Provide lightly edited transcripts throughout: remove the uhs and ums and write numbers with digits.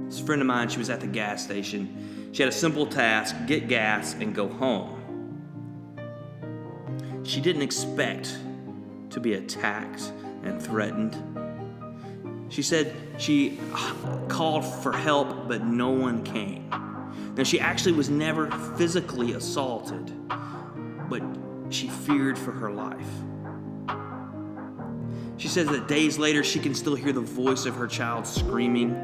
This friend of mine, she was at the gas station. She had a simple task: get gas and go home. She didn't expect to be attacked and threatened. She said she called for help, but no one came. Now, she actually was never physically assaulted, but she feared for her life. She says that days later, she can still hear the voice of her child screaming,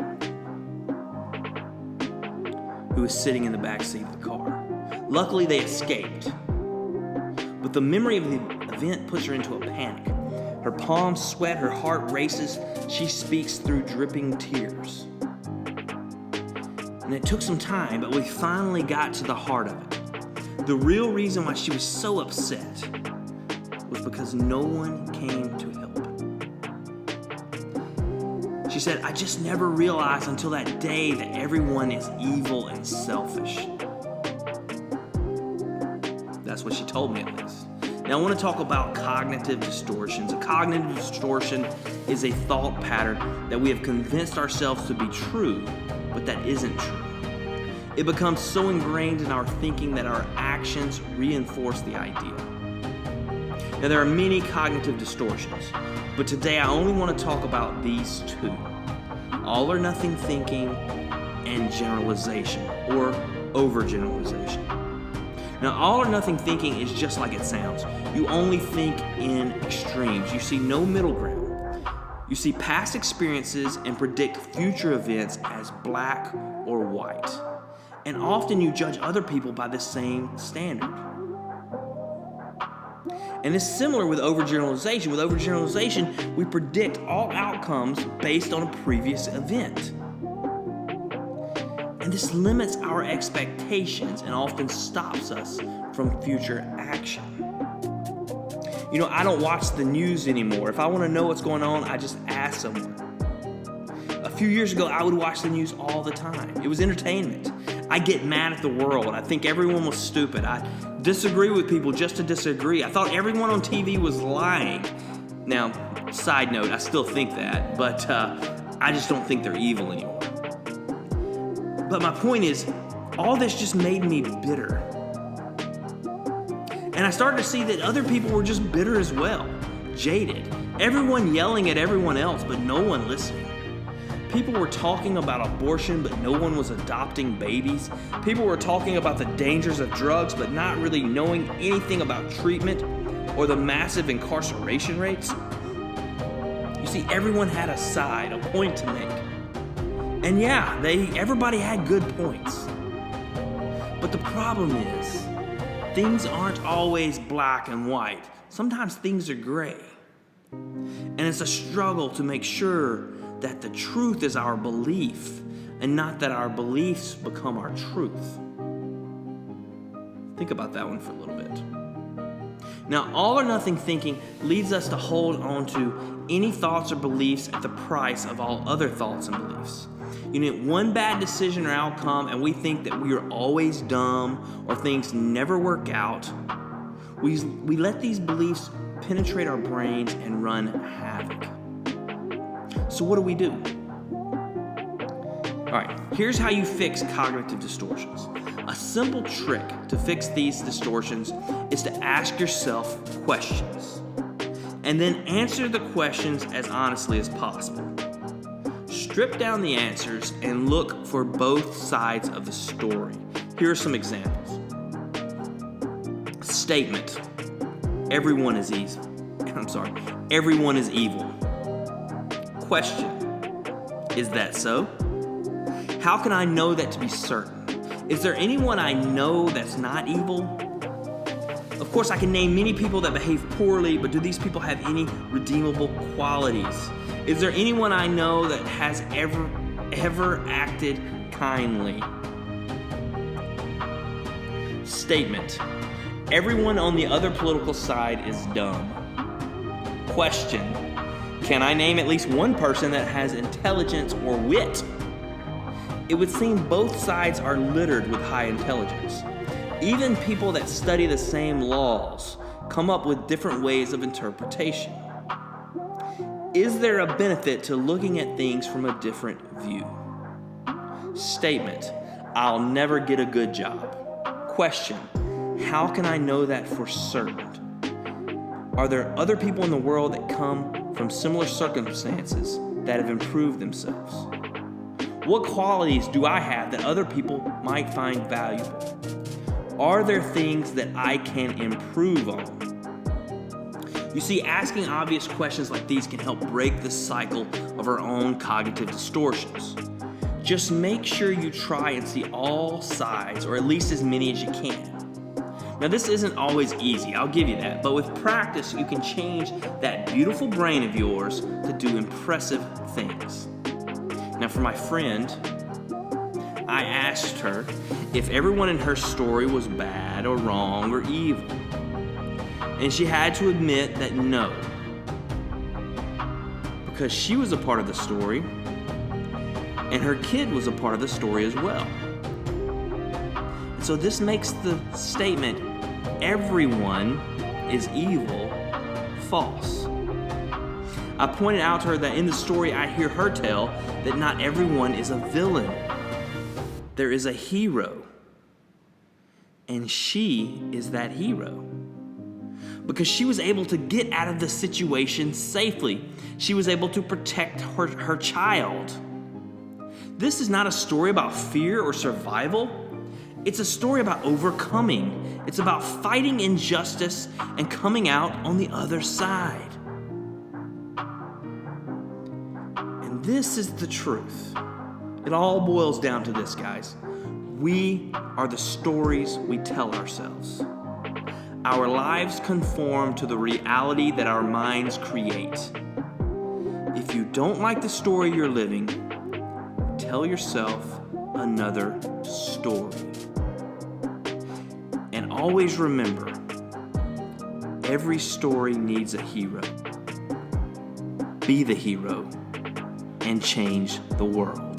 who was sitting in the back seat of the car. Luckily, they escaped. But the memory of the event puts her into a panic. Her palms sweat, her heart races. She speaks through dripping tears. And it took some time, but we finally got to the heart of it. The real reason why she was so upset was because no one came to help. She said, I just never realized until that day that everyone is evil and selfish. That's what she told me, at least. Now, I want to talk about cognitive distortions. A cognitive distortion is a thought pattern that we have convinced ourselves to be true, but that isn't true. It becomes so ingrained in our thinking that our actions reinforce the idea. Now, there are many cognitive distortions, but today I only want to talk about these two: all or nothing thinking and generalization, or overgeneralization. Now, all or nothing thinking is just like it sounds. You only think in extremes. You see no middle ground. You see past experiences and predict future events as black or white. And often you judge other people by the same standard. And it's similar with overgeneralization. With overgeneralization, we predict all outcomes based on a previous event. And this limits our expectations and often stops us from future action. You know, I don't watch the news anymore. If I want to know what's going on, I just ask someone. A few years ago, I would watch the news all the time. It was entertainment. I get mad at the world. I think everyone was stupid. I disagree with people just to disagree. I thought everyone on TV was lying. Now, side note, I still think that, but I just don't think they're evil anymore. But my point is, all this just made me bitter. And I started to see that other people were just bitter as well, jaded. Everyone yelling at everyone else, but no one listening. People were talking about abortion, but no one was adopting babies. People were talking about the dangers of drugs, but not really knowing anything about treatment or the massive incarceration rates. You see, everyone had a side, a point to make. And yeah, everybody had good points. But the problem is, things aren't always black and white. Sometimes things are gray. And it's a struggle to make sure that the truth is our belief and not that our beliefs become our truth. Think about that one for a little bit. Now, all or nothing thinking leads us to hold on to any thoughts or beliefs at the price of all other thoughts and beliefs. You get one bad decision or outcome and we think that we are always dumb or things never work out. We let these beliefs penetrate our brains and run havoc. So what do? All right, here's how you fix cognitive distortions. A simple trick to fix these distortions is to ask yourself questions and then answer the questions as honestly as possible. Strip down the answers and look for both sides of the story. Here are some examples. Statement: everyone is evil. Everyone is evil. Question: is that so? How can I know that to be certain? Is there anyone I know that's not evil? Of course, I can name many people that behave poorly, but do these people have any redeemable qualities? Is there anyone I know that has ever acted kindly? Statement: everyone on the other political side is dumb. Question: can I name at least one person that has intelligence or wit? It would seem both sides are littered with high intelligence. Even people that study the same laws come up with different ways of interpretation. Is there a benefit to looking at things from a different view? Statement: I'll never get a good job. Question: how can I know that for certain? Are there other people in the world that come from similar circumstances that have improved themselves? What qualities do I have that other people might find valuable? Are there things that I can improve on? You see, asking obvious questions like these can help break the cycle of our own cognitive distortions. Just make sure you try and see all sides, or at least as many as you can. Now, this isn't always easy, I'll give you that, but with practice, you can change that beautiful brain of yours to do impressive things. Now, for my friend, I asked her if everyone in her story was bad or wrong or evil. And she had to admit that no, because she was a part of the story, and her kid was a part of the story as well. And so this makes the statement, everyone is evil, false. I pointed out to her that in the story I hear her tell that not everyone is a villain. There is a hero, and she is that hero. Because she was able to get out of the situation safely. She was able to protect her child. This is not a story about fear or survival. It's a story about overcoming. It's about fighting injustice and coming out on the other side. And this is the truth. It all boils down to this, guys. We are the stories we tell ourselves. Our lives conform to the reality that our minds create. If you don't like the story you're living, tell yourself another story. And always remember, every story needs a hero. Be the hero and change the world.